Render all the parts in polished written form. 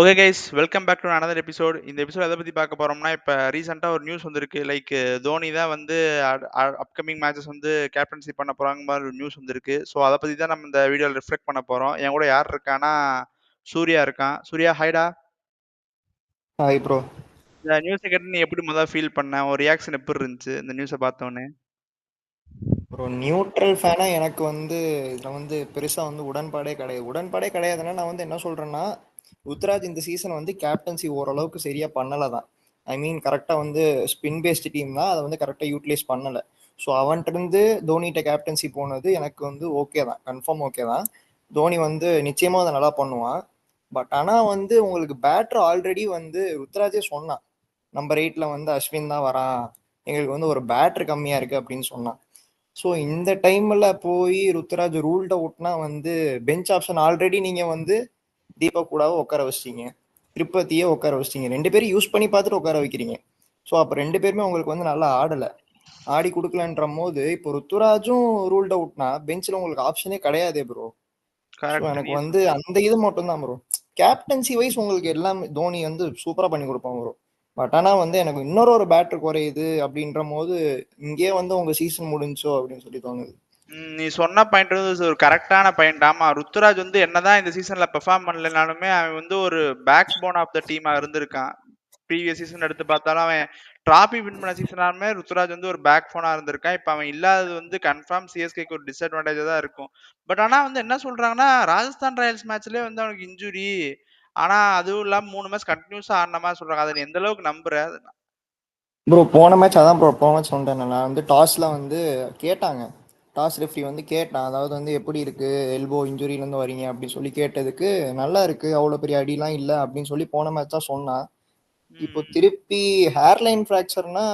Okay guys, welcome back to another episode. இந்த episode எத பத்தி பார்க்க போறோம்னா, இப்ப ரீசென்ட்டா ஒரு நியூஸ் வந்திருக்கு. லைக் தோனி தான் வந்து அப்கமிங் மேட்சஸ் வந்து கேப்டன்சி பண்ண போறாங்க மாரி ஒரு நியூஸ் வந்திருக்கு. ஸோ அத பத்தி தான் நம்ம இந்த வீடியோல ரிஃப்ளெக்ட் பண்ண போறோம். என் கூட யார் இருக்கான்னா, சூர்யா இருக்கான். சூர்யா ஹாய்டா. Hi bro. இந்த நியூஸ கேட்டு நீ எப்படி ஃபீல் பண்ண? உன் ரியாக்ஷன் எப்படி இருந்துச்சு இந்த நியூஸ பார்த்தோனே? ப்ரோ நியூட்ரல் ஃபேனா எனக்கு வந்து இதில் வந்து பெருசாக வந்து உடன்பாடே கிடையாது. உடன்பாடே கிடையாதுன்னா நான் வந்து என்ன சொல்கிறேன்னா, ருத்ராஜ் இந்த சீசன் வந்து கேப்டன்சி ஓரளவுக்கு சரியாக பண்ணலை தான். ஐ மீன் கரெக்டாக வந்து ஸ்பின் பேஸ்டு டீம் தான், அதை வந்து கரெக்டாக யூட்டிலைஸ் பண்ணலை. ஸோ அவன்கிட்டருந்து தோனிகிட்ட கேப்டன்சி போனது எனக்கு வந்து ஓகே தான், கன்ஃபார்ம் ஓகே தான். தோனி வந்து நிச்சயமாக அதை நல்லா பண்ணுவான். பட் ஆனால் வந்து உங்களுக்கு பேட்டர் ஆல்ரெடி வந்து ருத்ராஜே சொன்னான், நம்பர் 8ல் வந்து அஸ்வின் தான் வரான், எங்களுக்கு வந்து ஒரு பேட்டர் கம்மியாக இருக்குது அப்படின்னு சொன்னான். ஸோ இந்த டைமில் போய் ருத்ராஜ் ரூல்ட் அவுட்னா வந்து பெஞ்ச் ஆப்ஷன் ஆல்ரெடி நீங்கள் வந்து தீபக் கூடாவை உட்கார வச்சிட்டீங்க, திருப்பதியே உட்கார வச்சிட்டீங்க, ரெண்டு பேரும் யூஸ் பண்ணி பார்த்துட்டு உட்கார வைக்கிறீங்க. ஸோ அப்போ ரெண்டு பேருமே உங்களுக்கு வந்து நல்லா ஆடலை, ஆடி கொடுக்கலன்ற போது இப்போ ருத்துராஜும் ரூல்ட் அவுட்னா பெஞ்சில் உங்களுக்கு ஆப்ஷனே கிடையாதே ப்ரோ. So correct. எனக்கு வந்து அந்த இது மட்டும் தான் ப்ரோ. கேப்டன்சி வைஸ் உங்களுக்கு எல்லாமே தோனி வந்து சூப்பராக பண்ணி கொடுப்பாங்க ப்ரோ. பட் ஆனால் வந்து எனக்கு இன்னொரு பேட்டர் குறையுது அப்படின்ற போது இங்கே வந்து உங்க சீசன் முடிஞ்சோ அப்படின்னு சொல்லி தோணுது. நீ சொன்ன பாயிண்ட் வந்து ஒரு கரெக்டான பாயிண்ட். ஆமா, ருத்துராஜ் வந்து என்னதான் இந்த சீசன்ல பெர்ஃபார்ம் பண்ணலனாலுமே அவன் வந்து ஒரு பேக் போன் ஆஃப் த டீமா இருந்திருக்கான். ப்ரீவியஸ் சீசன் எடுத்து பார்த்தாலும் அவன் டிராபி வின் பண்ண சீசனாலுமே ருத்துராஜ் வந்து ஒரு பேக் போனா இருந்திருக்கான். இப்ப அவன் இல்லாதது வந்து கன்ஃபார்ம் சிஎஸ்கேக்கு ஒரு டிஸ்அட்வான்டேஜா தான் இருக்கும். பட் ஆனா வந்து என்ன சொல்றாங்கன்னா, ராஜஸ்தான் ராயல்ஸ் மேட்ச்லயே வந்து அவனுக்கு இன்ஜுரி. ஆனா அதுவும் இல்லாம 3 மேட்ச் கண்டினியூஸா ஆடின மாதிரி சொல்றாங்க. அதை நீ எந்த அளவுக்கு நம்புற? ப்ரோ போன மேட்ச் அதான் ப்ரோ, போன மேட்ச் சொல்லிட்டேன் நான் வந்து டாஸ்ல வந்து கேட்டாங்க, டாஸ் ரெஃப்ரி வந்து கேட்டான், அதாவது வந்து எப்படி இருக்கு எல்போ இன்ஜுரியிலேருந்து வரீங்க அப்படின்னு சொல்லி கேட்டதுக்கு நல்லா இருக்கு, அவ்வளோ பெரிய அடிலாம் இல்லை அப்படின்னு சொல்லி போன மேட்ச் தான் சொன்னான். இப்போ ம். திருப்பி ஹேர்லைன் ஃப்ராக்சர்னா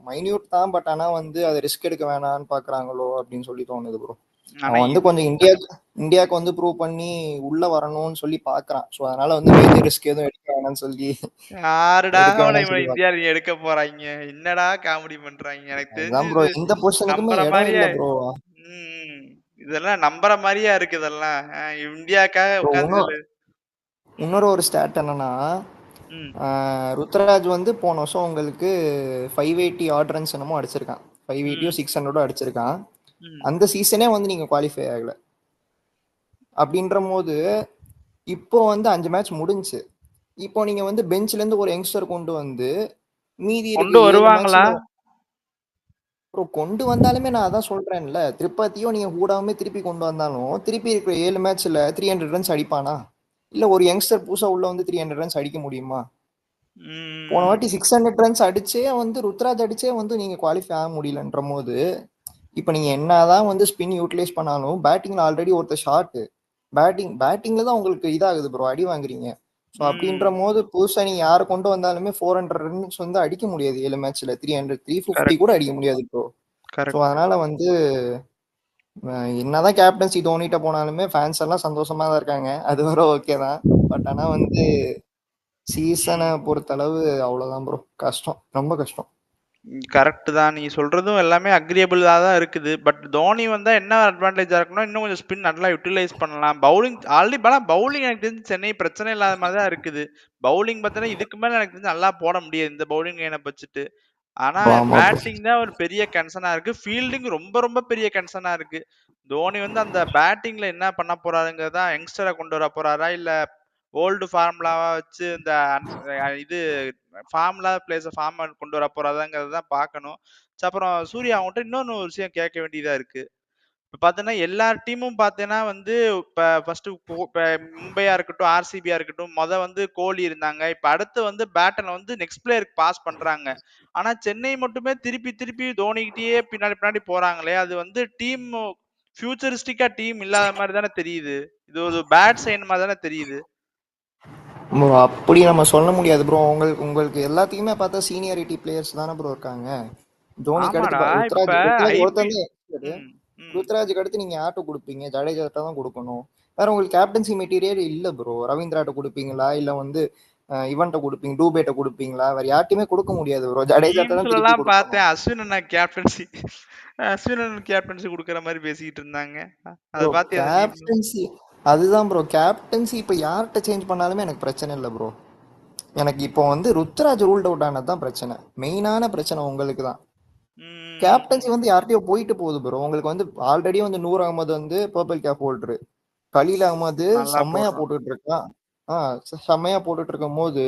மைன்யூட் தான், பட் ஆனால் வந்து அதை ரிஸ்க் எடுக்க வேணாம்னு பார்க்குறாங்களோ அப்படின்னு சொல்லி தோணுது ப்ரோ. ஆனா அவன் வந்து கொஞ்சம் இந்தியாவுக்கு வந்து ப்ரூவ் பண்ணி உள்ள வரணும்னு சொல்லி பார்க்குறான். ஸோ அதனால வந்து மேஜர் ரிஸ்க் எதுவும் எடுக்க வேணாம்னு சொல்லி யாருடா எடுக்க அவனை வேணாம்னு இவனை சொல்லி இந்தியால எடுக்க போறாங்க? என்னடா காமெடி பண்றாங்க? எனக்கு தெரிஞ்சு அதுதான் ப்ரோ, இது எந்த பொசிஷனுக்குமே நம்புற இடம் மாதிரியா? இல்லை ப்ரோ. ம். இதெல்லாம் நம்புற மாதிரியா இருக்கு இதெல்லாம். இந்தியாக்காக ப்ரோ உட்கார்ந்து இன்னும் இதுல. ம். இன்னொரு ஒரு ஸ்டாட் என்னன்னா, ம். ருத்ராஜ் வந்து போன வருஷம் உங்களுக்கு 580 ஆட் ரன்ஸ் என்னமோ அடிச்சிருக்கான், 580 ம். 600 அடிச்சிருக்கான். ம். அந்த சீசனே வந்து நீங்க குவாலிஃபை ஆகல அப்படின்ற போது இப்போ வந்து 5 மேட்ச் முடிஞ்சு, இப்போ நீங்க வந்து பெஞ்ச்ல இருந்து ஒரு யங்ஸ்டர் கொண்டு வந்து மீதி இருக்க கொண்டு 7 வருவாங்களா? மேட்ச்ல ப்ரோ கொண்டு வந்தாலுமே நான் அதான் சொல்றேன்ல, திருப்பதியும் நீங்க கூடாமே திருப்பி கொண்டு வந்தாலும் திருப்பி இருக்கிற 7 மேட்ச்ல 300 ரன்ஸ் அடிப்பானா? இல்ல ஒரு யங்ஸ்டர் புதுசா உள்ள வந்து 300 ரன்ஸ் அடிக்க முடியுமா? போன ம். வாட்டி 600 ரன்ஸ் அடிச்சே வந்து ருத்ராஜ் அடிச்சே வந்து நீங்க குவாலிஃபை ஆக முடியலன்ற போது, இப்போ நீங்க என்னதான் வந்து ஸ்பின் யூட்டிலைஸ் பண்ணாலும் பேட்டிங்ல ஆல்ரெடி ஒருத்தர் ஷார்ட், பேட்டிங்ல தான் உங்களுக்கு இதாகுது ப்ரோ, அடி வாங்குறீங்க. ஸோ அப்படின்ற ம். போது புதுசா நீங்க யாரை கொண்டு வந்தாலுமே 400 ரன்ஸ் வந்து அடிக்க முடியாது 7 மேட்ச்ல, 300 350 கரெக்ட். கூட அடிக்க முடியாது ப்ரோ. So correct. அதனால வந்து என்னதான் கேப்டன்சி தோனிட்ட போனாலுமே ஃபேன்ஸ் எல்லாம் சந்தோஷமா தான் இருக்காங்க, அது வர ஓகே தான். பட் ஆனா வந்து சீசனை ம். பொறுத்தளவு அவ்வளவுதான் ப்ரோ, கஷ்டம், ரொம்ப கஷ்டம். கரெக்ட் தான். நீ சொல்றதும் எல்லாமே அக்ரியபிளா தான் இருக்குது. பட் தோனி வந்தா என்ன அட்வான்டேஜா இருக்குன்னா, இன்னும் கொஞ்சம் ஸ்பின் நல்லா யுட்டிலைஸ் பண்ணலாம். பவுலிங் ஆல்ரெடி பவுலிங் எனக்கு தெரிஞ்சு சென்னை பிரச்சனை இல்லாத மாதிரி தான் இருக்குது. பவுலிங் பார்த்தீங்கன்னா, இதுக்கு மேல எனக்கு தெரிஞ்சு நல்லா போட முடியாது இந்த பவுலிங் லைன வச்சுட்டு. ஆனா ஆமா ப்ரோ. பேட்டிங் தான் ஒரு பெரிய கன்சர்னா இருக்கு. ஃபீல்டிங் ரொம்ப ரொம்ப பெரிய கன்சர்னா இருக்கு. தோனி வந்து அந்த பேட்டிங்ல என்ன பண்ண போறாருங்கிறது தான், யங்ஸ்டர கொண்டு வர போறாரா? இல்ல ஓல்டு ஃபார்முலாவா வச்சு இந்த இது ஃபார்முலா பிளேஸ் ஃபார்ம் கொண்டு வர போறாதாங்கிறத தான் பார்க்கணும். அப்புறம் சூர்யா அவங்ககிட்ட இன்னொன்னு ஒரு விஷயம் கேட்க வேண்டியதா இருக்கு. இப்ப பார்த்தீங்கன்னா, எல்லா டீமும் பார்த்தீங்கன்னா வந்து இப்ப ஃபர்ஸ்ட்டு இப்ப மும்பையா இருக்கட்டும், ஆர்சிபியா இருக்கட்டும், வந்து கோலி இருந்தாங்க. இப்ப அடுத்து வந்து பேட்டன வந்து நெக்ஸ்ட் பிளேயருக்கு பாஸ் பண்றாங்க. ஆனா சென்னை மட்டுமே திருப்பி திருப்பி தோனிகிட்டயே பின்னாடி பின்னாடி போறாங்களே! அது வந்து ஃபியூச்சரிஸ்டிக்கா டீம் இல்லாத மாரி தானே தெரியுது. இது ஒரு பேட் சைன் மாரி தானே தெரியுது. ப்ரோ அப்படி நம்ம சொல்ல முடியாது ப்ரோ. உங்களுக்கு உங்களுக்கு எல்லாத்தையுமே பார்த்தா சீனியாரிட்டி பிளேயர்ஸ் தானே ப்ரோ இருக்காங்க. தோனிக்கு அடுத்து ஆமாடா! இப்ப ருத்ராஜ் ஐபி ஒருத்தன் தான். ம், ம். ருத்ராஜுக்கு அடுத்து நீங்க யார்ட்ட கொடுப்பீங்க? ஜடேஜாட்ட தான் கொடுக்கணும். வேற உங்களுக்கு கேப்டன்சி மெட்டீரியல் இல்ல ப்ரோ. ரவீந்திராட்ட கொடுப்பீங்களா, இல்ல வந்து இவன்ட்ட கொடுப்பீங்க, டூபேட்ட கொடுப்பீங்களா? வேற யார்ட்டையுமே கொடுக்க முடியாது ப்ரோ. ஜடேஜாட்ட தான் திருப்பி மீம்ஸ்லலாம் கொடுக்கணும். பார்த்தேன். அஸ்வின் அண்ணன் கேப்டன்சி குடுக்குற மாரி பேசிக்கிட்டு இருந்தாங்க. அத ப்ரோ பாத்தியா அந்த மீம்? கேப்டன்சி அதுதான் ப்ரோ, கேப்டன்சி இப்போ யார்கிட்ட சேஞ்ச் பண்ணாலுமே எனக்கு பிரச்சனை இல்லை ப்ரோ. எனக்கு இப்போ வந்து ருத்ராஜ் ரூல்ட் அவுட் ஆனது தான் பிரச்சனை, மெயினான பிரச்சனை உங்களுக்கு தான். கேப்டன்சி ம். வந்து யார்கிட்டயோ போயிட்டு போகுது ப்ரோ. உங்களுக்கு வந்து ஆல்ரெடி வந்து நூர் அகமது வந்து purple cap holder, Khaleel Ahmed நல்லா செம்மையா போடுறான். போட்டுட்டு இருக்கான். செம்மையா போட்டுட்டு இருக்கும் போது,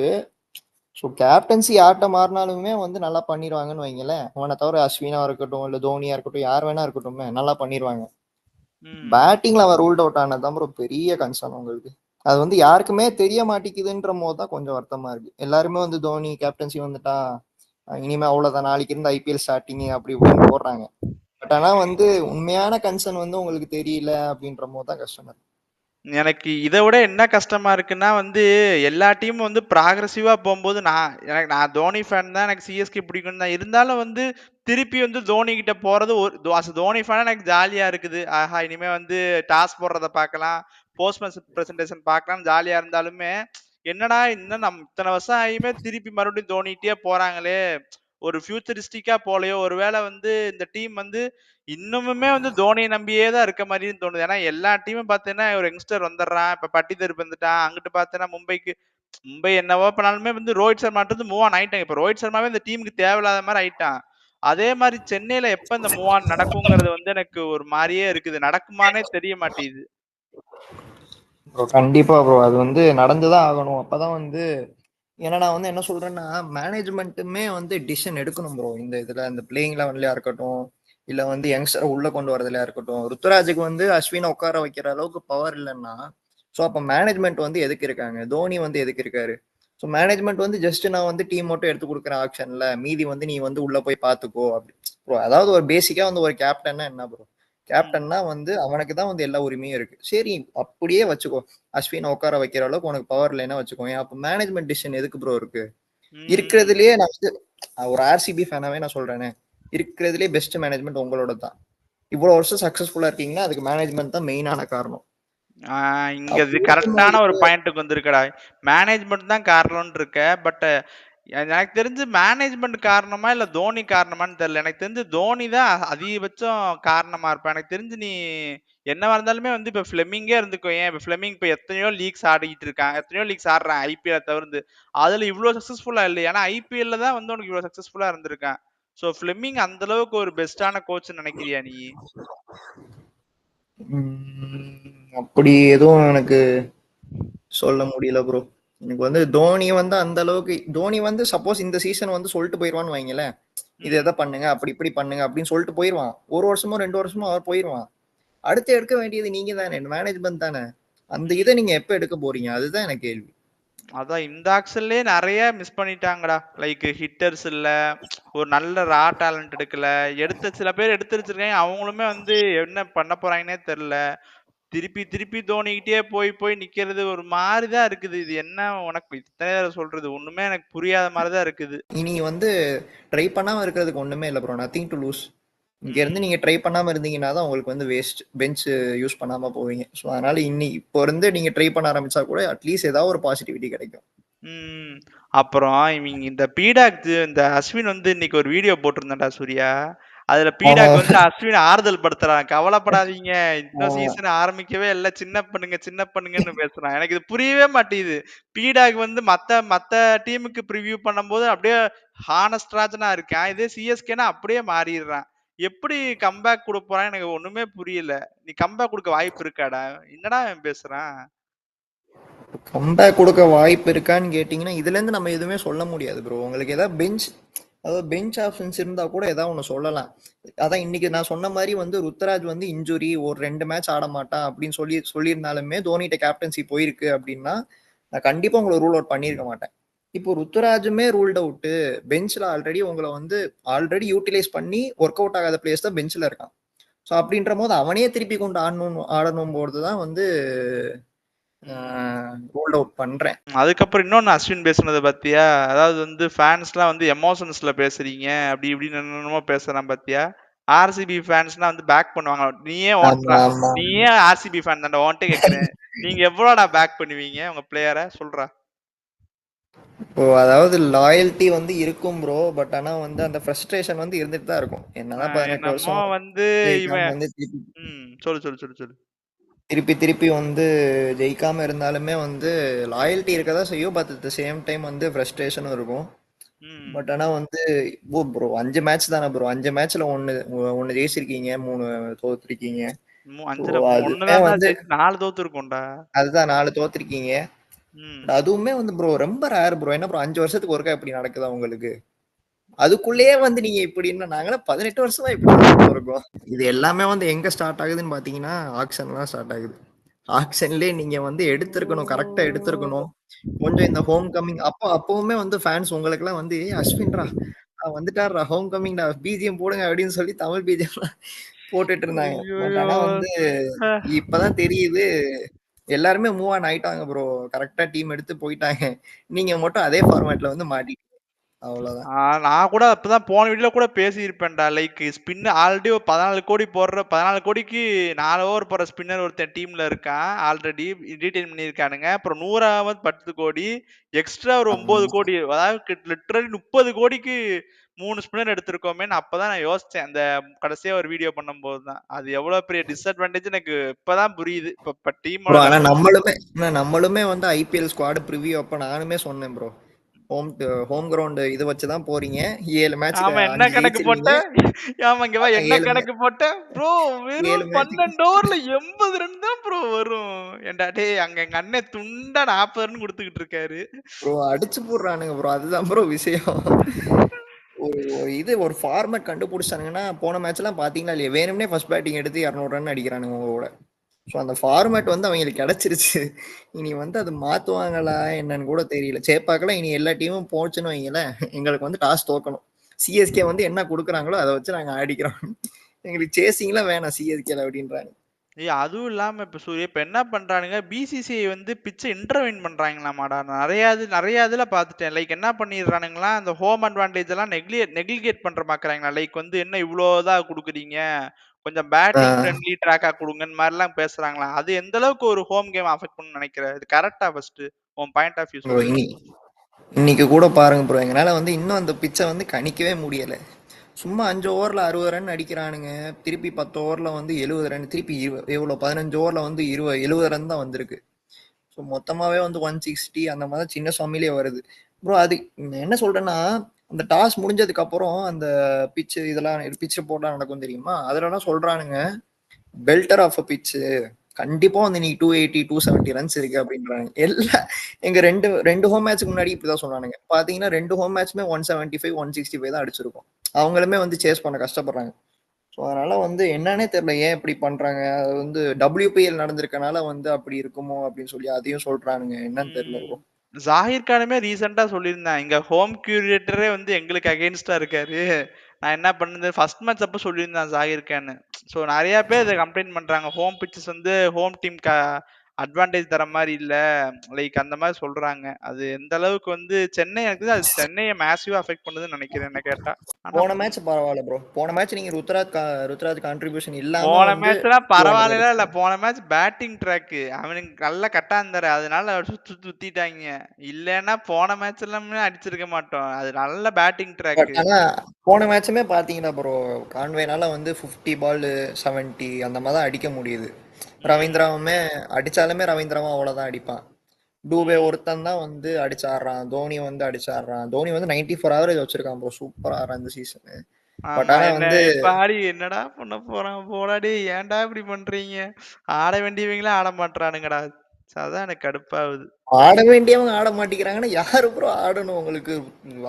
ஸோ கேப்டன்சி யார்கிட்ட மாறினாலுமே வந்து நல்லா பண்ணிடுவாங்கன்னு வைங்களேன். அவனை தவிர அஸ்வினா இருக்கட்டும், இல்லை தோனியா இருக்கட்டும், யார் வேணா இருக்கட்டும், நல்லா பண்ணிடுவாங்க. ம். பேட்டிங்ல அவன் ரூல்ட் அவுட் ஆனதுதான் ப்ரோ பெரிய கன்சர்ன் உங்களுக்கு. அது வந்து யாருக்குமே தெரிய மாட்டேங்குதுன்ற போது தான் கொஞ்சம் வருத்தமா இருக்கு. எல்லாருமே வந்து தோனி கேப்டன்சி வந்துட்டா இனிமே அவ்வளவுதான், நாளைக்கு இருந்து ஐபிஎல் ஸ்டார்டிங் அப்படி இப்படின்னு போடுறாங்க. பட் ஆனா வந்து உண்மையான கன்சர்ன் வந்து உங்களுக்கு தெரியல அப்படின்ற போது தான் கஷ்டமா இருக்கு. எனக்கு இத விட என்ன கஷ்டமா இருக்குன்னா வந்து, எல்லா டீமும் வந்து ப்ராக்ரசிவா போம்போது, நான் தோனி ஃபேன் தான். எனக்கு சிஎஸ்கே பிடிக்கும் தான். இருந்தாலும் வந்து திருப்பி வந்து தோனி கிட்ட போறது தோனி ஃபேனா எனக்கு ஜாலியா இருக்குது. ஆஹா! இனிமே வந்து டாஸ் போடுறத பார்க்கலாம். போஸ்ட் மேட்ச் பிரசன்டேஷன் பார்க்கலாம்னு ஜாலியா இருந்தாலுமே, என்னடா இன்னும் இத்தன வருஷம் ஆகியுமே திருப்பி மறுபடியும் தோனிட்டயே போறாங்களே! ஒரு ஃபியூச்சரிஸ்டிக்கா போலயோ! ஒருவேள வந்து இந்த டீம் வந்து இன்னமுமே வந்து தோனிய நம்பியே தான் இருக்க மாரியும் தோணுது. ஏன்னா எல்லா டீமும் பார்த்தீங்கன்னா, ஒரு யங்ஸ்டர் வந்துடுறான். இப்ப பட்டிதர் வந்துட்டான். அங்கிட்டு பார்த்தேன்னா மும்பை என்னவோ பண்ணாலுமே வந்து ரோஹித் சர்மாட்டருந்து மூவ் ஆன் ஆயிட்டாங்க. இப்ப ரோஹித் சர்மாவே இந்த டீமுக்கு தேவையில்லாத மாரி ஆயிட்டான். அதே மாரி சென்னையில எப்ப இந்த மூவ் ஆன் நடக்குங்கிறது வந்து எனக்கு ஒரு மாரியே இருக்குது. நடக்குமான்னே தெரிய மாட்டேங்குது. ப்ரோ கண்டிப்பா ப்ரோ, அது வந்து நடந்துதான் ஆகணும். அப்பதான் வந்து, ஏன்னா நான் வந்து என்ன சொல்றேன்னா, மேனேஜ்மெண்ட்டுமே வந்து டிசிஷன் எடுக்கணும் ப்ரோ. இந்த இதுல இந்த பிளேயிங் லெவன்லயா இருக்கட்டும், இல்ல வந்து யங்ஸ்டரை உள்ள கொண்டு வரதுலயா இருக்கட்டும். ருத்துராஜுக்கு வந்து அஸ்வினை உட்கார வைக்கிற அளவுக்கு பவர் இல்லைன்னா, ஸோ அப்ப மேனேஜ்மெண்ட் வந்து எதுக்கு இருக்காங்க, தோனி வந்து எதுக்கு இருக்காரு? ஸோ மேனேஜ்மெண்ட் வந்து ஜஸ்ட் நான் வந்து டீம் மட்டும் எடுத்து கொடுக்குறேன் ஆப்ஷன்ல, மீதி வந்து நீ வந்து உள்ள போய் பாத்துக்கோ அப்படி ப்ரோ. அதாவது ஒரு பேசிக்கா வந்து ஒரு கேப்டன்னா என்ன ப்ரோ, ம். கேப்டன்னா வந்து அவனுக்கு தான் வந்து எல்லா உரிமையும் இருக்கு. சரி அப்படியே வச்சுக்கோ, அஸ்வினை உட்கார வைக்கிற அளவுக்கு உனக்கு பவர் இல்லைன்னா வச்சுக்கோங்க. அப்ப மேனேஜ்மெண்ட் டிசிஷன் எதுக்கு ப்ரோ இருக்கு? ம். இருக்கிறதுலயே நான் வந்து ஒரு ஆர்சிபி ஃபேனாவே நான் சொல்றேனே, இருக்கிறதுலயே பெஸ்ட் மேனேஜ்மெண்ட் உங்களோட தான். இவ்வளவு வருஷம் சக்சஸ்ஃபுல்லா இருக்கீங்கன்னா அதுக்கு மேனேஜ்மெண்ட் தான் மெயினான காரணம். இங்க இது அப்படி இருக்கும்போது கரெக்ட்டான ஒரு பாயிண்ட்டுக்கு வந்திருக்குடா. மேனேஜ்மெண்ட் தான் காரணம்னு இருக்க. பட் எனக்கு தெரிஞ்சு மேனேஜ்மெண்ட் காரணமா, இல்ல தோனி காரணமான்னு தெரியல. எனக்கு தெரிஞ்சு தோனி தான் அதிகபட்சம் காரணமா இருப்பான். எனக்கு தெரிஞ்சு நீ என்னவா இருந்தாலுமே வந்து இப்ப ஃப்ளெமிங்கே இருந்துக்கோயேன். இப்ப ஃப்ளெமிங் இப்ப எத்தனையோ லீக்ஸ் ஆடிக்கிட்டு இருக்கான். எத்தனையோ லீக்ஸ் ஆடுறான் ஐபிஎல்ல தவிர்த்து. அதுல இவ்ளோ சக்சஸ்ஃபுல்லா இல்ல. ஏன்னா ஐபிஎல்ல தான் வந்து உனக்கு இவ்ளோ சக்சஸ்ஃபுல்லா இருந்திருக்கான். சோ ஃப்ளெமிங் அந்த அளவுக்கு ஒரு பெஸ்ட்டான கோச்ன்னு நினைக்கிறியா நீ? அப்படி எதுவும் எனக்கு சொல்ல முடியல ப்ரோ. எனக்கு வந்து தோனி வந்து அந்த அளவுக்கு, தோனி வந்து சப்போஸ் இந்த சீசன் வந்து சொல்லிட்டு போயிடுவான்னு வைங்களேன், இது ம். எதை பண்ணுங்க அப்படி இப்படி பண்ணுங்க அப்படின்னு சொல்லிட்டு போயிடுவான். ஒரு வருஷமோ 2 வருஷமோ அவர் போயிடுவான். அடுத்து எடுக்க வேண்டியது நீங்க தானே, மேனேஜ்மெண்ட் தானே. அந்த இதை ம். நீங்க எப்ப எடுக்க போறீங்க, அதுதான் எனக்கு கேள்வி. அதான் இந்த ஆக்ஷன்லயே நெறைய மிஸ் பண்ணிட்டாங்கடா. லைக் ஹிட்டர்ஸ் இல்ல. ஒரு நல்ல ரா டேலண்ட் எடுக்கல. எடுத்த சில பேர் எடுத்து வச்சிருக்காங்க. அவங்களுமே வந்து என்ன பண்ண போறாங்கன்னே தெரியல. திருப்பி திருப்பி தோனிக்கிட்டயே போய் போய் நிக்கிறது ஒரு மாரி தான் இருக்குது. இது என்ன உனக்கு இத்தன தடவ சொல்றது? ஒண்ணுமே எனக்கு புரியாத மாரி தான் இருக்குது. இனி வந்து ட்ரை பண்ணாம இருக்கிறதுக்கு ஒண்ணுமே இல்லை ப்ரோ, நத்திங் டு லூஸ். இங்க இருந்து ம். நீங்க ட்ரை பண்ணாம இருந்தீங்கன்னா தான் உங்களுக்கு வந்து வேஸ்ட், பெஞ்ச் யூஸ் பண்ணாம போவீங்க. ஸோ அதனால இப்போ இருந்து நீங்க ட்ரை பண்ண ஆரம்பிச்சா கூட அட்லீஸ்ட் ஏதாவது ஒரு பாசிட்டிவிட்டி கிடைக்கும். ம். அப்புறம் இவங்க இந்த பீடாக் இந்த அஸ்வின் வந்து இன்னைக்கு ஒரு வீடியோ போட்டிருந்தான்டா சூர்யா. அதுல ஆமா. பீடாக் வந்து அஸ்வின ஆறுதல் படுத்துறான். கவலைப்படாதீங்க. இன்னும் ஆமா. சீசன் ஆரம்பிக்கவே இல்ல. சின்ன பண்ணுங்க, சின்ன பண்ணுங்கன்னு பேசுறான். எனக்கு இது புரியவே மாட்டேங்குது. பீடாக் வந்து மத்த மத்த டீமுக்கு பிரிவியூ பண்ணும்போது அப்படியே ஹானஸ்ட் ராஜனா இருக்கான். இதே சிஎஸ்கேன்னா அப்படியே மாறிடுறான். எப்படி கம்பேக் குடுக்க போறான்னு எனக்கு ஒண்ணுமே புரியல. நீ கம்பேக் குடுக்க வாய்ப்பு இருக்காடா? என்னடா இவன் பேசுறான்? கம்பேக் கொடுக்க வாய்ப்பு இருக்கான்னு கேட்டிங்கன்னா, இதுலேருந்து நம்ம எதுவுமே சொல்ல முடியாது ப்ரோ. உங்களுக்கு ஏதாவது அதாவது பெஞ்ச் ஆப்ஷன்ஸ் இருந்தால் கூட ஏதாவது ஒன்று சொல்லலாம். அதான் இன்னைக்கு நான் சொன்ன மாதிரி வந்து ருத்ராஜ் வந்து இன்ஜுரி ஒரு 2 மேட்ச் ஆட மாட்டான் அப்படின்னு சொல்லியிருந்தாலுமே தோனிட்ட கேப்டன்சி போயிருக்கு அப்படின்னா, நான் கண்டிப்பாக உங்களை ரூல் அவுட் பண்ணியிருக்க மாட்டேன். இப்போ ருத்துராஜுமே ரூல்ட் அவுட்டு, பெஞ்சில் ஆல்ரெடி உங்களை வந்து ஆல்ரெடி யூட்டிலைஸ் பண்ணி ஒர்க் அவுட் ஆகாத பிளேயர்ஸ் தான் பெஞ்சில் இருக்கான். ஸோ அப்படின்ற போது அவனையே திருப்பி கொண்டு ஆடணும் போது தான் வந்து ம். ரூல்ட் அவுட் பண்றேன். அதுக்கப்புறம் இன்னொன்னு அஸ்வின் பேசுனத பாத்தியா? அதாவது வந்து ஃபேன்ஸ்லாம் வந்து எமோஷன்ஸ்ல பேசுறீங்க. அப்படி இப்படின்னு என்னென்னமோ பேசுறான் பாத்தியா? ஆர்சிபி ஃபேன்ஸ்லாம் வந்து பேக் பண்ணுவாங்க. ஆமா ஆமா. நீயே ஆர்சிபி ஃபேன் தான்டா. உன்ட்ட கேட்கிறேன். நீங்க எவ்வளோடா பேக் பண்ணுவீங்க உங்க பிளேயர? சொல்றா. இப்போ அதாவது லாயல்ட்டி வந்து இருக்கும் ப்ரோ. பட் ஆனா வந்து அந்த ஃப்ரஸ்ட்ரேஷன் வந்து இருந்துட்டு தான் இருக்கும். என்னதான் 18 என்னமோ வருஷம் வந்து ஜெயிக்காம இவன் வந்து திருப்பி சொல்லு, சொல்லு, சொல்லு, சொல்லு. திருப்பி திருப்பி வந்து ஜெயிக்காம இருந்தாலுமே வந்து லாயல்ட்டி இருக்கதான் செய்யும். But at the same time வந்து ஃப்ரஸ்ட்ரேஷனும் இருக்கும். ம். பட் ஆனா வந்து ப்ரோ 5 மேட்ச் தானே ப்ரோ, 5 மேட்ச்ல ஒன்னு ஜெயிச்சிருக்கீங்க, 3 தோத்துருக்கீங்க. ஸோ 5ல அதுவுமே ஒண்ணுதான்டா வந்து ஜெயிச்சு 4 தோத்து இருக்கோம்டா. அதுதான் 4 தோத்துருக்கீங்க. ம். பட் அதுவுமே வந்து ப்ரோ ரொம்ப ரேர் ப்ரோ. என்ன ப்ரோ 5 வருஷத்துக்கு ஒருக்கா இப்படி நடக்குதா உங்களுக்கு? அதுக்குள்ளேயே வந்து நீங்க இப்படின்னா நாங்களாம் 18 வருஷமா இப்படி தான் இருக்கோம். இது எல்லாமே வந்து எங்க ஸ்டார்ட் ஆகுதுன்னு பாத்தீங்கன்னா ஆக்ஷன்லாம் ஸ்டார்ட் ஆகுது. ஆக்ஷன்லயே நீங்க வந்து எடுத்திருக்கணும், கரெக்டா எடுத்திருக்கணும். கொஞ்சம் இந்த ஹோம் கமிங் அப்பவுமே வந்து ஃபேன்ஸ் உங்களுக்கெல்லாம் வந்து "ஏய் அஸ்வின்டா வந்துட்டாருடா ஹோம் கமிங்டா பிஜிஎம் போடுங்க" அப்படின்னு சொல்லி தமிழ் பிஜிஎம் போட்டுட்டு இருந்தாங்க. பட் ஐயையோ! ஆனா வந்து இப்பதான் தெரியுது எல்லாருமே மூவ் ஆன் ஆயிட்டாங்க ப்ரோ. கரெக்டா டீம் எடுத்து போயிட்டாங்க. நீங்க மட்டும் அதே ஃபார்மேட்ல வந்து மாட்டிட்டீங்க. அவ்வளவுதான். நான் கூட அப்பதான் போன வீடியோல கூட பேசியிருப்பேன்டா. லைக் ஸ்பின் ஆல்ரெடி ஒரு 14 கோடி போடுற 14 கோடிக்கு 4 ஓவர் போடுற ஸ்பின்னர் ஒருத்தன் டீம்ல இருக்கான். ஆல்ரெடி ரீடைன் பண்ணியிருக்கானுங்க. அப்புறம் 100வது 10 கோடி எக்ஸ்ட்ரா ஒரு 9 ஆமா. கோடி, அதாவது லிட்டரலி 30 கோடிக்கு 3 ஸ்பின்னர் எடுத்திருக்கோமேன்னு அப்பதான் நான் யோசிச்சேன். அந்த கடைசியா ஒரு வீடியோ பண்ணும்போது தான். அது எவ்வளவு பெரிய டிஸ்அட்வான்டேஜ் எனக்கு இப்பதான் புரியுது. இப்ப டீமோட ப்ரோ ஆனா ரெப்ரசன்ட். நம்மளுமே வந்து ஐபிஎல் ஸ்குவாட் ப்ரிவியூ அப்ப நானுமே சொன்னேன் ப்ரோ. ஹோம் கிரவுண்ட் இது வச்சுதான் போறீங்க. 7 மேட்ச்க்கு ஆமா, என்ன 5 கணக்கு போட்ட? ஜெயிச்சிருவீங்க. ஆமா, இங்க வா, ஆனா என்ன கணக்கு போட்ட? ப்ரோ, 7 வெறும் மேட்ச்க்கு 12 ஓவர்ல 80 ரன் தான் ப்ரோ வரும். ஏன்டா டேய், அங்க எங்க அண்ணன் துண்டா 40 ரன் குடுத்துக்கிட்டு இருக்காரு. ப்ரோ அடிச்சு போடுறானுங்க ப்ரோ. அதுதான் ப்ரோ விஷயம். ஒரு ஃபார்மேட் கண்டுபிடிச்சானுங்கன்னா போன மேட்ச் எல்லாம் பாத்தீங்களா இல்லையா, வேணும்னே ஃபர்ஸ்ட் பேட்டிங் எடுத்து 200 ரன் அடிக்கிறானுங்க உங்களோட. ஸோ அந்த ஃபார்மேட் வந்து அவங்களுக்கு கிடைச்சிருச்சு. இனி வந்து அது மாத்துவாங்களா என்னன்னு கூட தெரியல. சேப்பாக்கெல்லாம் இனி எல்லா டீமும் போச்சுன்னு வைங்களேன், எங்களுக்கு வந்து டாஸ் தோக்கணும். சிஎஸ்கே வந்து என்ன கொடுக்குறாங்களோ அதை வச்சு நாங்க ஆடிக்கிறோம். எங்களுக்கு சேசிங்லாம் வேணாம் சிஎஸ்கேல அப்படின்றாங்க. ஏய், அதுவும் இல்லாம இப்ப சூரிய இப்ப என்ன பண்றானுங்க, பிசிசிஐ வந்து பிச்சை இன்டர்வைன் பண்றாங்களாமாடா. நிறைய இதுல பாத்துட்டேன். லைக் என்ன பண்ணிடுறானுங்களா, அந்த ஹோம் அட்வான்டேஜ் எல்லாம் நெக்லிகேட் பண்ற பாக்குறாங்களா. லைக் வந்து என்ன இவ்வளவுதான் குடுக்குறீங்க, கொஞ்சம் பேட்டிங் ஃப்ரெண்ட்லி ட்ராக்கா கொடுங்கன்னு மாதிரிலாம் பேசுறாங்களா. அது எந்த அளவுக்கு ஒரு ஹோம் கேம் அஃபெக்ட் பண்ணும் நினைக்கிறேன்? இது கரெக்டா? ஃபர்ஸ்ட் உன் பாயிண்ட் ஆஃப் வியூ ப்ரோ சொல்லு. இன்னைக்கு கூட பாருங்க ப்ரோ, எங்களால வந்து இன்னும் அந்த பிச்சை வந்து கணிக்கவே முடியல. சும்மா 5 ஓவர்ல 60 ரன் அடிக்கிறானுங்க. திருப்பி 10 ஓவர்ல வந்து 70 ரன், திருப்பி எவ்வளவு 15 ஓவர்ல வந்து 70 ரன் தான் வந்திருக்கு. ஸோ மொத்தமாவே வந்து 160 அந்த மாதிரி சின்ன சுவாமிலே வருது ப்ரோ. அது என்ன சொல்றேன்னா, அந்த டாஸ் முடிஞ்சதுக்கு அப்புறம் அந்த பிச் ரிப்போர்ட்லாம் நடக்கும் தெரியுமா, அதுலலாம் சொல்றானுங்க பெல்டர் ஆஃப் அ பிச் கண்டிப்பா வந்து நீ 280 270 ரன்ஸ் இருக்கு அப்படின்றாங்க. எங்க ரெண்டு ரெண்டு ஹோம் மேட்ச்க்கு முன்னாடி இப்படிதான் சொன்னானுங்க. பாத்தீங்கன்னா 2 ஹோம் மேட்ச்மே 175 165 தான் அடிச்சிருக்கும். அவங்களுமே வந்து சேஸ் பண்ண கஷ்டப்படுறாங்க. ஸோ அதனால வந்து என்னன்னே தெரியல ஏன் இப்படி பண்றாங்க. அது வந்து WPL நடந்திருக்கனால வந்து அப்படி இருக்குமோ அப்படின்னு சொல்லி அதையும் சொல்றானுங்க. என்னன்னு தெரியல ம். ப்ரோ. ஜாகிர் கானுமே ரீசெண்டா சொல்லியிருந்தான், எங்க ஹோம் கியூரேட்டரே வந்து எங்களுக்கு அகைன்ஸ்டா இருக்காரு, நான் என்ன பண்ணது ஃபர்ஸ்ட் மேட்ச் அப்ப சொல்லியிருந்தான் ஜாகிர் கான். ஸோ நிறைய பேர் இதை கம்ப்ளைண்ட் பண்றாங்க, ஹோம் பிச்சஸ் வந்து ஹோம் டீம்க்கு அட்வான்டேஜ் தர மாதிரி இல்ல. லைக் அந்த மாதிரி சொல்றாங்க. அது எந்த அளவுக்கு வந்து சென்னை, எனக்கு தெரிஞ்சு அது சென்னையை மேசிவா அஃபெக்ட் பண்ணுதுன்னு நினைக்கிறேன் என்ன கேட்டா. ஆனா போன மேட்ச் பரவாயில்ல ப்ரோ. போன மேட்ச் நீங்க ருத்ராஜ் கான்ட்ரிபியூஷன் இல்லாம போன வந்து மேட்ச்லாம் 200 பரவாயில்ல இல்ல, அடிச்சிருக்காங்க. போன மேட்ச் பேட்டிங் ட்ராக்கு அவனுக்கு நல்ல கட்டாந்தாரு, அதனால சுத்திட்டாங்க. இல்லைன்னா போன மேட்ச் எல்லாமே அடிச்சிருக்க மாட்டோம். அது நல்ல பேட்டிங் பட் ட்ராக்கு. ஆனா போன மேட்சுமே பாத்தீங்கன்னா ப்ரோ, கான்வேனால வந்து 50 பால் 70 அந்த மாதிரி தான் அடிக்க முடியுது. ம். ரவீந்திராவுமே அடிச்சாலுமே ரவீந்திராவும் அவ்வளவுதான் அடிப்பான். டூபே ம். ஒருத்தன் தான் வந்து அடிச்சாடுறான். தோனி வந்து அடிச்சாடுறான். தோனி வந்து 94 ஆவரேஜ் வச்சிருக்கான் ப்ரோ. சூப்பரா ஆடுறான் இந்த சீசன். பட் ஆமா, ஆனா என்ன வந்து இப்ப ஆடி என்னடா பண்ண போறான் போடாடி, ஏன்டா இப்படி பண்றீங்க? ஆட வேண்டியவங்களே ஆட மாட்றானுங்கடா. அதான் எனக்கு கடுப்பாகுது. ஆட வேண்டியவங்க ஆட மாட்டேங்கிறாங்கன்னா யாரு ப்ரோ ஆடணும் உங்களுக்கு?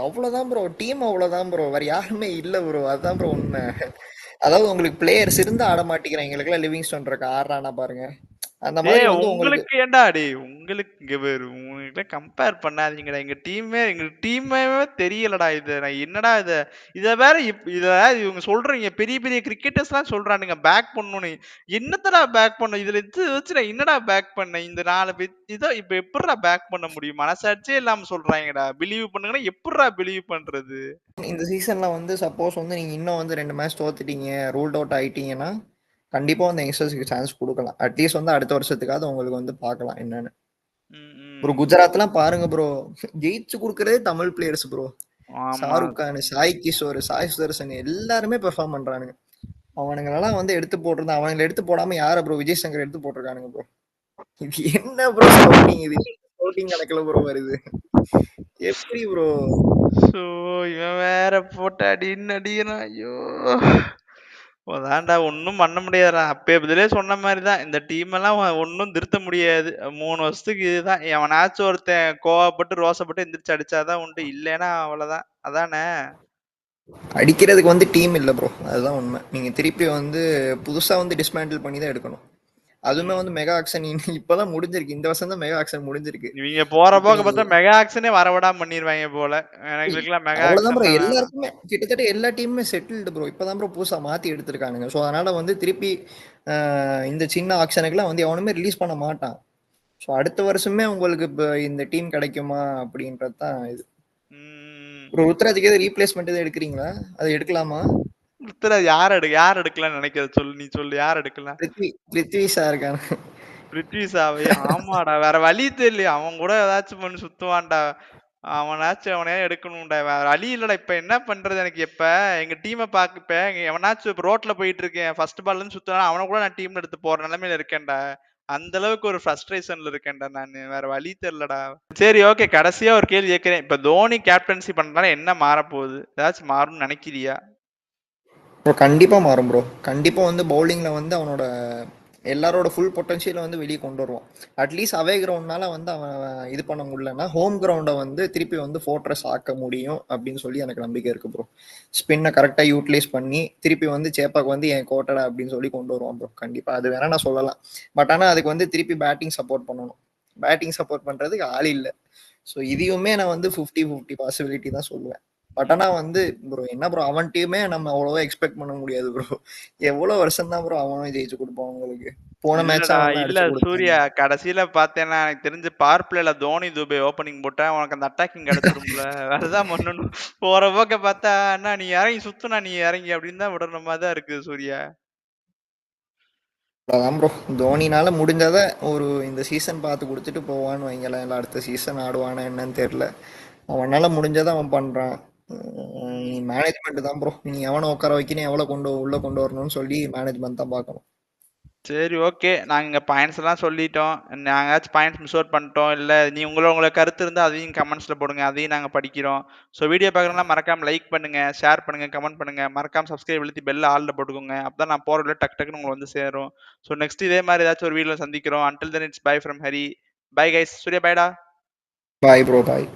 அவ்வளவுதான் ப்ரோ. டீம் அவ்வளவுதான் ப்ரோ. வேற யாருமே இல்ல ப்ரோ. அதுதான் ப்ரோ உண்மை. அதாவது உங்களுக்கு பிளேயர்ஸ் இருந்து ஆட மாட்டேங்கிறாங்க. எங்களுக்கெல்லாம் லிவிங்ஸ்டோன் இருக்க ஆடுறானா பாருங்க. அந்த மாதிரி டேய், வந்து உங்களுக்கு உங்களுக்கு ஏன்டா டேய், உங்களுக்கு இங்க பாரு, உங்ககிட்ட கம்பேர் பண்ணாதீங்கடா. எங்க டீமே தெரியலடா. இது நான் என்னடா இது, இத வேற இத இவங்க சொல்றீங்க, பெரிய பெரிய கிரிக்கெட்டர்ஸ்லாம் சொல்றானுங்க பேக் பண்ணணும்னு. என்னத்தடா பேக் பண்ண, இதுல இது வச்சு நான் என்னடா பேக் பண்ணேன்? இந்த 4 இத இப்ப எப்படிடா பேக் பண்ண முடியும்? மனசாட்சியே இல்லாம சொல்றாங்கடா. பிலீவ் பண்ணுங்கன்னா எப்படிடா பிலீவ் பண்றது? இந்த சீசன்ல வந்து சப்போஸ் வந்து நீங்க இன்னும் வந்து 2 மேட்ச் தோத்துட்டீங்க, ரூல்ட் அவுட் ஆயிட்டீங்கன்னா கண்டிப்பா வந்து யங்ஸ்டர்ஸ்க்கு சான்ஸ் கொடுக்கலாம். அட்லீஸ்ட் வந்து அடுத்த வருஷத்துக்காவது உங்களுக்கு வந்து பார்க்கலாம் என்னன்னு. ம், ப்ரோ ம். குஜராத்லாம் பாருங்க ப்ரோ, ஜெயிச்சு கொடுக்கறதே தமிழ் பிளேயர்ஸ் ப்ரோ. ஆமா. ஷாருக் கான், சாய் கிஷோர், சாய் சுதர்சன் எல்லாருமே பெர்ஃபார்ம் பண்றானுங்க. அவனுங்களெல்லாம் வந்து எடுத்து போட்டிருந்தா அவனுங்களை எடுத்து போடாம யார ப்ரோ விஜய் சங்கர் எடுத்து போட்டிருக்கானுங்க ப்ரோ. இது என்ன ப்ரோ ஸ்கவுட்டிங்? இது ஸ்கவுட்டிங் கணக்குல ப்ரோ வருது. எப்படி ப்ரோ? ஸோ இவன் வேற போட்டு அடின்னு அடிக்கிறான். ஐயோ அதான்டா ஒன்றும் பண்ண முடியாதுடா. அப்போ இதிலே சொன்ன மாதிரி தான், இந்த டீம் எல்லாம் ஒன்றும் திருத்த முடியாது. 3 வருஷத்துக்கு இதுதான். எவனாச்சும் ஒருத்தன் கோவப்பட்டு ரோசப்பட்டு எந்திரிச்சு அடிச்சாதான் உண்டு, இல்லைன்னா அவ்வளவுதான். அதானே? அடிக்கிறதுக்கு வந்து டீம் இல்ல ப்ரோ, அதுதான் உண்மை. நீங்க திருப்பி வந்து புதுசா வந்து டிஸ்மேண்டில் பண்ணி தான் எடுக்கணும். அதுவுமே வந்து மெகா ஆக்ஷன் இப்பதான் முடிஞ்சிருக்கு. இந்த வருஷம் தான் மெகா ஆக்ஷன் முடிஞ்சிருக்கு. இவங்க போற இப்ப போக்க நீங்க பார்த்தா மெகா ஆக்ஷனே வரவிடாம பண்ணிருவாங்க போல. எங்களுக்கெல்லாம் மெகா அவ்வளவுதான் ப்ரோ. ஆக்ஷன்லாம் வேணாம். எல்லாருக்குமே கிட்டத்தட்ட எல்லா டீமுமே செட்டில்டு ப்ரோ. இப்பதான் ப்ரோ புதுசா மாத்தி எடுத்திருக்கானுங்க. ஸோ அதனால வந்து திருப்பி இந்த சின்ன ஆக்ஷனுக்குலாம் வந்து எவனுமே ரிலீஸ் பண்ண மாட்டான். ஸோ அடுத்த வருஷமே உங்களுக்கு இப்போ இந்த டீம் கிடைக்குமா அப்படின்றது தான் இது. ப்ரோ ருத்ராஜுக்கு எதாவது ரீப்ளேஸ்மெண்ட் எதுவும் எடுக்கிறீங்களா? அது எடுக்கலாமா? ருத்ராஜ் யார் எடுக்கலாம்னு நினைக்கிறது சொல்லு, நீ சொல்லு யார் எடுக்கலாம்? பிருத்வி சார் இருக்காங்க. பிரித்விஷாவே ஆமாடா, வேற வழி தெரியல. அவன் கூட ஏதாச்சும் பண்ணி சுத்துவான்டா. அவனாச்சும் அவனையா எடுக்கணும்டா. வேற வழி இல்லடா. இப்ப என்ன பண்றது எனக்கு? இப்ப எங்க டீமை பாக்க இப்ப எவனாச்சும் இப்ப ரோட்ல போயிட்டு இருக்கேன், ஃபர்ஸ்ட் பால்ல இருந்து சுத்துனா அவனை கூட நான் டீம்ல எடுத்து போற நிலைமையில இருக்கேன்டா. அந்த அளவுக்கு ஒரு ஃப்ரஸ்ட்ரேஷன்ல இருக்கேன்டா நானு. வேற வழி தெரியலடா. சரி ஓகே, கடைசியா ஒரு கேள்வி கேட்கிறேன். இப்ப தோனி கேப்டன்சி பண்றதுனால என்ன மாறப் போகுது? ஏதாச்சும் மாறும்னு நினைக்கிறியா? ப்ரோ கண்டிப்பா மாறும் ப்ரோ. கண்டிப்பா வந்து பவுலிங்ல வந்து அவனோட எல்லாரோட ஃபுல் பொட்டன்ஷியலை வந்து வெளியே கொண்டு வருவான். அட்லீஸ்ட் அவே கிரவுண்ட்னால வந்து அவன் இது பண்ண முடியலன்னா ஹோம் கிரவுண்டை வந்து திருப்பி வந்து ஃபோர்ட்ரஸ் ஆக்க முடியும் அப்படின்னு சொல்லி எனக்கு நம்பிக்கை இருக்கு ப்ரோ. ஸ்பின்னை கரெக்டாக யூட்டிலைஸ் பண்ணி திருப்பி வந்து சேப்பாக்கு வந்து என் கோட்டடா அப்படின்னு சொல்லி கொண்டு வருவான் ப்ரோ. கண்டிப்பா அது வேணா நான் சொல்லலாம். பட் ஆனால் அதுக்கு வந்து திருப்பி பேட்டிங் சப்போர்ட் பண்ணணும். பேட்டிங் சப்போர்ட் பண்றதுக்கு ஆள் இல்லை. ஸோ இதையுமே நான் வந்து 50-50 பாசிபிலிட்டி தான் சொல்லுவேன். பட் ஆனா வந்து ப்ரோ என்ன ப்ரோ அவன் டீமே நம்ம அவ்வளவா எக்ஸ்பெக்ட் பண்ண முடியாது ப்ரோ. எவ்வளவு வருஷம் தான் ப்ரோ அவனும் ஜெயிச்சு கொடுப்பான் உங்களுக்கு. போன மேட்ச் இல்லடா, அவன் தான் இல்ல அடிச்சு கொடுத்தான். சூர்யா. கடைசியில பார்த்தேன்னா எனக்கு தெரிஞ்சு பவர் பிளேல தோனி துபே ஓப்பனிங் போட்டா உனக்கு அந்த அட்டாக்கிங் கிடைச்சிரும்ல. அதுதான் பண்ணணும். போற போக்க பார்த்தா அண்ணா நீ இறங்கி சுத்துனா நீ இறங்கி அப்படின்னு தான் விடுற மாதிரி தான் இருக்கு சூர்யா. அதான் ப்ரோ தோனினால முடிஞ்சத ஒரு இந்த சீசன் பார்த்து கொடுத்துட்டு போவான்னு வைங்களேன். இல்லை அடுத்த சீசன் ஆடுவானா என்னன்னு தெரியல. அவனால முடிஞ்சதை அவன் பண்றான். மேனேஜ்மெண்ட் தான் ப்ரோ. நீ எவனை உட்கார வைக்கணும் எவ்வளவு உள்ள கொண்டு வரணும்னு சொல்லி மேனேஜ்மெண்ட் தான் பார்க்கணும். சரி ஓகே, நாங்க இங்க பாயிண்ட்ஸ் எல்லாம் சொல்லிட்டோம். நாங்க ஏதாச்சும் பாயிண்ட்ஸ் மிஸ் அவுட் பண்ணிட்டோம் இல்ல நீ உங்களோட கருத்து இருந்தா அதையும் கமெண்ட்ஸ்ல போடுங்க, அதையும் நாங்க படிக்கிறோம். ஸோ வீடியோ பார்க்கறதுனா மறக்காம லைக் பண்ணுங்க, ஷேர் பண்ணுங்க, கமெண்ட் பண்ணுங்க. மறக்காம சப்ஸ்கிரைப் அழுத்தி பெல் ஆல்ல போட்டுக்கோங்க. அப்பதான் நான் போற வீடியோ டக் டக்குன்னு உங்களுக்கு வந்து சேரும். ஸோ நெக்ஸ்ட் இதே மாதிரி ஏதாச்சும் ஒரு வீடியோல சந்திக்கிறோம். Until then it's bye from Hari. Bye guys. Surya பைடா. பாய் ப்ரோ பாய்.